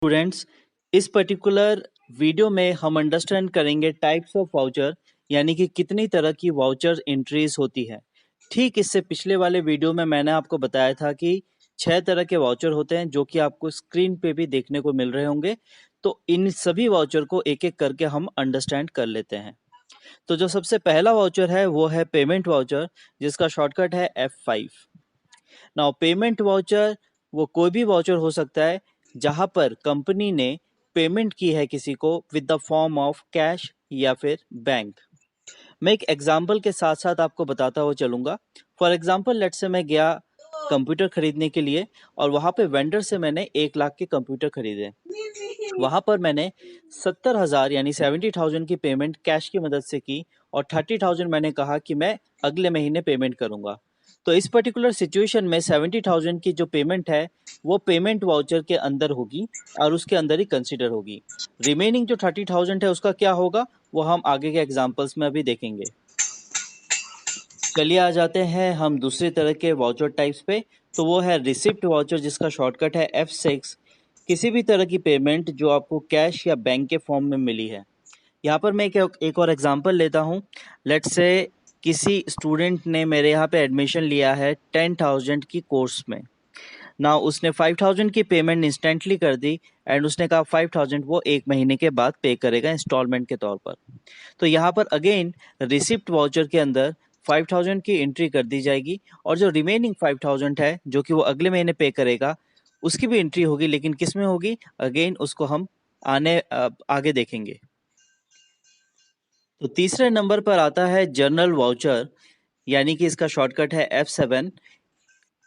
Students, इस particular video में हम अंडरस्टैंड करेंगे टाइप्स ऑफ वाउचर, यानी कि कितनी तरह की वाउचर एंट्रीज होती है। ठीक इससे पिछले वाले वीडियो में मैंने आपको बताया था कि 6 तरह के वाउचर होते हैं जो कि आपको स्क्रीन पे भी देखने को मिल रहे होंगे। तो इन सभी वाउचर को एक एक करके हम अंडरस्टैंड कर लेते हैं। तो जो सबसे पहला वाउचर है वो है पेमेंट वाउचर, जिसका शॉर्टकट है F5। नाउ पेमेंट वाउचर वो कोई भी वाउचर हो सकता है जहां पर कंपनी ने पेमेंट की है किसी को with the form of cash या फिर बैंक। मैं एक एग्जांपल के साथ साथ आपको बताता हुआ चलूंगा। फॉर एग्जांपल लेट्स से मैं गया कंप्यूटर खरीदने के लिए और वहां पे वेंडर से मैंने 1 लाख के कंप्यूटर खरीदे। वहां पर मैंने 70,000 यानी 70,000 की पेमेंट कैश की मदद से की और 30,000 मैंने कहा कि मैं अगले महीने पेमेंट करूंगा। तो इस पर्टिकुलर सिचुएशन में 70,000 की जो पेमेंट है वो पेमेंट वाउचर के अंदर होगी और उसके अंदर ही कंसिडर होगी। रिमेनिंग जो 30,000 है उसका क्या होगा वो हम आगे के एग्जाम्पल्स में अभी देखेंगे। चलिए आ जाते हैं हम दूसरी तरह के वाउचर टाइप्स पे। तो वो है रिसिप्ट वाउचर, जिसका शॉर्टकट है F6। किसी भी तरह की पेमेंट जो आपको कैश या बैंक के फॉर्म में मिली है। यहाँ पर मैं एक और एग्जांपल लेता हूँ। लेट्स से किसी स्टूडेंट ने मेरे यहाँ पे एडमिशन लिया है 10,000 की कोर्स में ना, उसने 5,000 की पेमेंट इंस्टेंटली कर दी एंड उसने कहा 5,000 वो 1 महीने के बाद पे करेगा इंस्टॉलमेंट के तौर पर। तो यहाँ पर अगेन रिसिप्ट वाउचर के अंदर 5,000 की एंट्री कर दी जाएगी और जो रिमेनिंग 5,000 है जो कि वो अगले महीने पे करेगा उसकी भी एंट्री होगी, लेकिन किस में होगी अगेन उसको हम आगे देखेंगे। तो तीसरे नंबर पर आता है जर्नल वाउचर, यानी कि इसका शॉर्टकट है F7।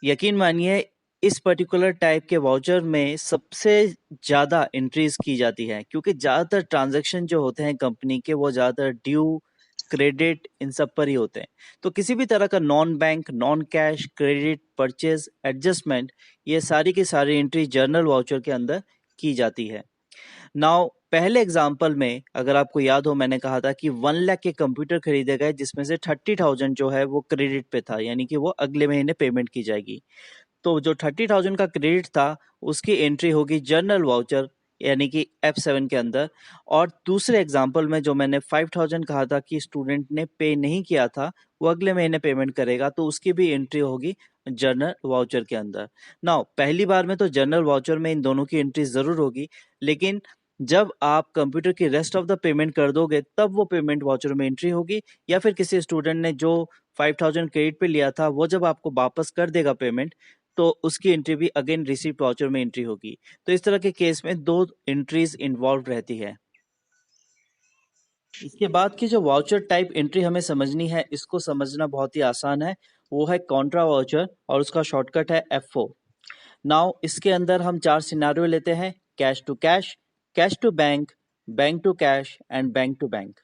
यकीन मानिए इस पर्टिकुलर टाइप के वाउचर में सबसे ज़्यादा एंट्रीज की जाती है, क्योंकि ज़्यादातर ट्रांजैक्शन जो होते हैं कंपनी के वो ज़्यादातर ड्यू, क्रेडिट, इन सब पर ही होते हैं। तो किसी भी तरह का non bank, non cash, credit, purchase, adjustment, ये सारी की सारी एंट्री जर्नल वाउचर के अंदर की जाती है। नाउ पहले एग्जाम्पल में अगर आपको याद हो मैंने कहा था कि 1 लाख के कंप्यूटर खरीदे गए जिसमें से 30,000 जो है वो क्रेडिट पे था, यानी कि वो अगले महीने पेमेंट की जाएगी। तो जो 30,000 का क्रेडिट था उसकी एंट्री होगी जर्नल वाउचर यानी कि F7 के अंदर। और दूसरे एग्जाम्पल में जो मैंने 5,000 कहा था कि स्टूडेंट ने पे नहीं किया था वो अगले महीने पेमेंट करेगा, तो उसकी भी एंट्री होगी जर्नल वाउचर के अंदर। नाउ पहली बार में तो जर्नल वाउचर में इन दोनों की एंट्री जरूर होगी, लेकिन जब आप कंप्यूटर की रेस्ट ऑफ द पेमेंट कर दोगे तब वो पेमेंट वाउचर में एंट्री होगी, या फिर किसी स्टूडेंट ने जो 5,000 क्रेडिट पे लिया था वो जब आपको वापस कर देगा पेमेंट तो उसकी एंट्री भी अगेन रिसिप्ट वाउचर में एंट्री होगी। तो इस तरह के केस में 2 एंट्रीज इन्वॉल्व रहती है। इसके बाद की जो वाउचर टाइप एंट्री हमें समझनी है, इसको समझना बहुत ही आसान है। वो है कॉन्ट्रा वाउचर और उसका शॉर्टकट है F4। नाउ इसके अंदर हम 4 सिनेरियो लेते हैं: cash to cash, cash to bank, bank to cash and bank to bank.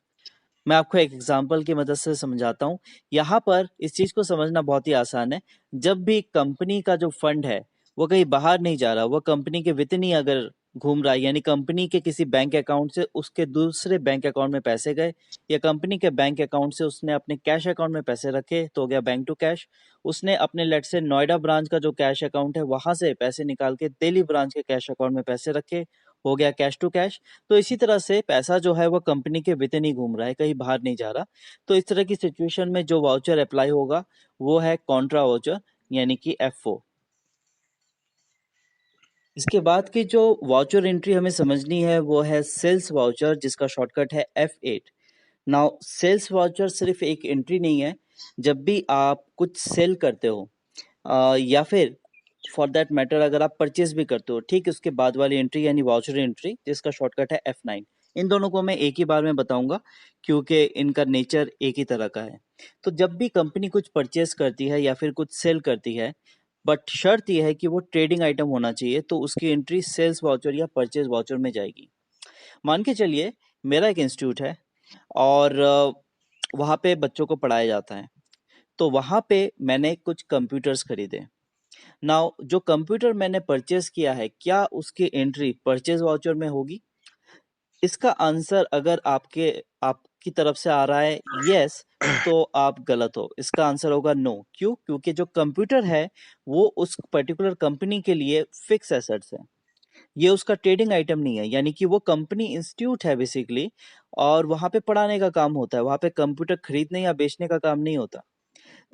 मैं आपको एक एग्जांपल की मदद से समझाता हूँ। यहाँ पर इस चीज को समझना बहुत ही आसान है। जब भी कंपनी का जो फंड है वो कहीं बाहर नहीं जा रहा, वो कंपनी के वित्त नहीं अगर घूम रहा है, यानी कंपनी के किसी बैंक अकाउंट से उसके दूसरे बैंक अकाउंट में पैसे गए, या कंपनी के बैंक अकाउंट से उसने अपने कैश अकाउंट में पैसे रखे तो हो गया बैंक टू कैश। उसने अपने लेट से नोएडा ब्रांच का जो कैश अकाउंट है वहां से पैसे निकाल के दिल्ली ब्रांच के कैश अकाउंट में पैसे रखे, हो गया कैश टू कैश। तो इसी तरह से पैसा जो है वो कंपनी के वित्त नहीं घूम रहा है, कहीं बाहर नहीं जा रहा। तो इस तरह की सिचुएशन में जो वाउचर अप्लाई होगा वो है कॉन्ट्रा वाउचर यानी कि F4। इसके बाद की जो वाउचर एंट्री हमें समझनी है वो है सेल्स वाउचर, जिसका शॉर्टकट है F8। नाउ सेल्स वाउचर सिर्फ एक एंट्री नहीं है। जब भी आप कुछ सेल करते हो या फिर फॉर दैट मैटर अगर आप परचेज भी करते हो, ठीक उसके बाद वाली एंट्री यानी वाउचर एंट्री, जिसका शॉर्टकट है F9। इन दोनों को मैं एक ही बार में बताऊंगा क्योंकि इनका नेचर एक ही तरह का है। तो जब भी कंपनी कुछ परचेज करती है या फिर कुछ सेल करती है, बट शर्त यह है कि वो ट्रेडिंग आइटम होना चाहिए, तो उसकी एंट्री सेल्स वाउचर या परचेज वाउचर में जाएगी। मान के चलिए मेरा एक इंस्टीट्यूट है और वहाँ पे बच्चों को पढ़ाया जाता है। तो वहाँ पे मैंने कुछ कंप्यूटर्स खरीदे। नाउ जो कंप्यूटर मैंने परचेज किया है क्या उसकी एंट्री परचेज वाउचर में होगी? इसका आंसर अगर आपकी तरफ से आ रहा है यस, तो आप गलत हो। इसका आंसर होगा नो। क्यों? क्योंकि जो कंप्यूटर है वो उस पर्टिकुलर कंपनी के लिए फिक्स एसेट्स है। ये उसका ट्रेडिंग आइटम नहीं है, यानी कि वो कंपनी इंस्टीट्यूट है बेसिकली, और वहाँ पे पढ़ाने का काम होता है, वहाँ पे कंप्यूटर खरीदने या बेचने का काम नहीं होता।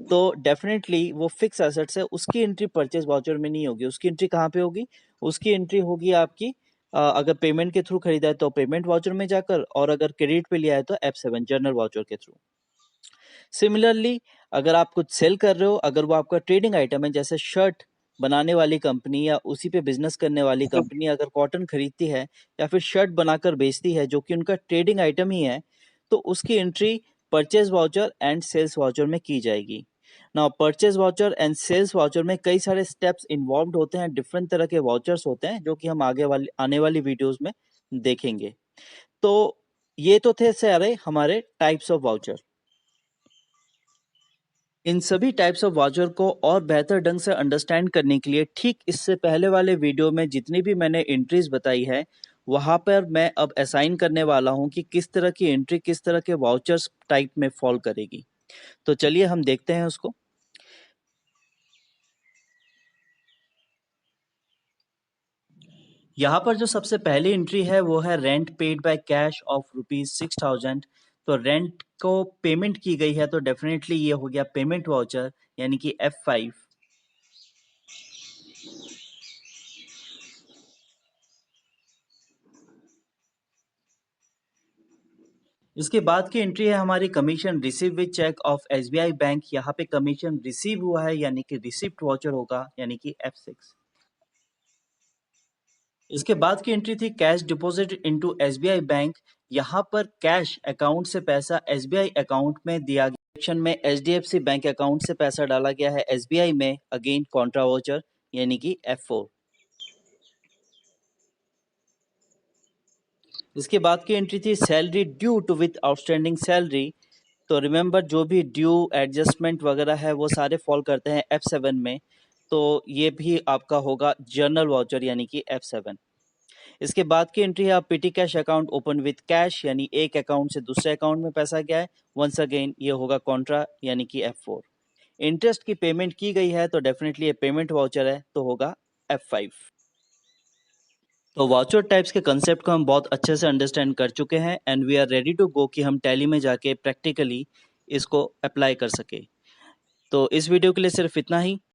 तो डेफिनेटली वो फिक्स एसेट्स है, उसकी एंट्री परचेज वाउचर में नहीं होगी। उसकी एंट्री कहाँ पे होगी? उसकी एंट्री होगी आपकी अगर पेमेंट के थ्रू खरीदा है तो पेमेंट वाउचर में जाकर, और अगर क्रेडिट पे लिया है तो F7 जर्नल वाउचर के थ्रू। सिमिलरली अगर आप कुछ सेल कर रहे हो, अगर वो आपका ट्रेडिंग आइटम है, जैसे शर्ट बनाने वाली कंपनी या उसी पे बिजनेस करने वाली कंपनी अगर कॉटन खरीदती है या फिर शर्ट बनाकर बेचती है, जो कि उनका ट्रेडिंग आइटम ही है, तो उसकी entry purchase voucher and sales voucher में की जाएगी। Now purchase voucher and sales voucher में कई सारे स्टेप्स इन्वॉल्व होते हैं, डिफरेंट तरह के वाउचर्स होते हैं, जो कि हम आने वाली वीडियोस में देखेंगे। तो ये तो थे सारे हमारे टाइप्स ऑफ वाउचर। इन सभी टाइप्स ऑफ वाउचर को और बेहतर ढंग से अंडरस्टैंड करने के लिए ठीक इससे पहले वाले वीडियो में जितनी भी मैंने एंट्रीज बताई है, वहां पर मैं अब असाइन करने वाला हूं कि किस तरह की एंट्री किस तरह के वाउचर्स टाइप में फॉल करेगी। तो चलिए हम देखते हैं उसको। यहाँ पर जो सबसे पहली एंट्री है वो है rent paid by cash of ₹6,000। तो रेंट को पेमेंट की गई है, तो डेफिनेटली ये हो गया पेमेंट वाउचर, यानी कि F5। इसके बाद की एंट्री है हमारी commission receive with cheque of SBI bank. यहाँ पे कमीशन रिसीव हुआ है, यानी कि रिसिप्ट वाउचर होगा, यानी कि F6। इसके बाद की एंट्री थी cash deposit into SBI bank. यहाँ पर कैश अकाउंट से पैसा SBI अकाउंट में दिया गया। सेक्शन में HDFC बैंक अकाउंट से पैसा डाला गया है SBI में, अगेन कॉन्ट्रा वाउचर, यानी कि F4। इसके बाद की एंट्री थी salary due to with outstanding salary. तो रिमेंबर जो भी ड्यू एडजस्टमेंट वगैरह है वो सारे फॉल करते हैं F7 में। तो ये भी आपका होगा जर्नल वाउचर, यानी कि F7। इसके बाद की एंट्री है आप पेटी cash account open with cash, यानी एक अकाउंट से दूसरे अकाउंट में पैसा गया है, वंस अगेन ये होगा कॉन्ट्रा, यानी कि F4। इंटरेस्ट की पेमेंट की गई है तो डेफिनेटली ये पेमेंट वाउचर है, तो होगा F5। तो वाउचर टाइप्स के कंसेप्ट को हम बहुत अच्छे से अंडरस्टैंड कर चुके हैं, and we are ready to go कि हम टैली में जाके प्रैक्टिकली इसको अप्लाई कर सके। तो इस वीडियो के लिए सिर्फ इतना ही।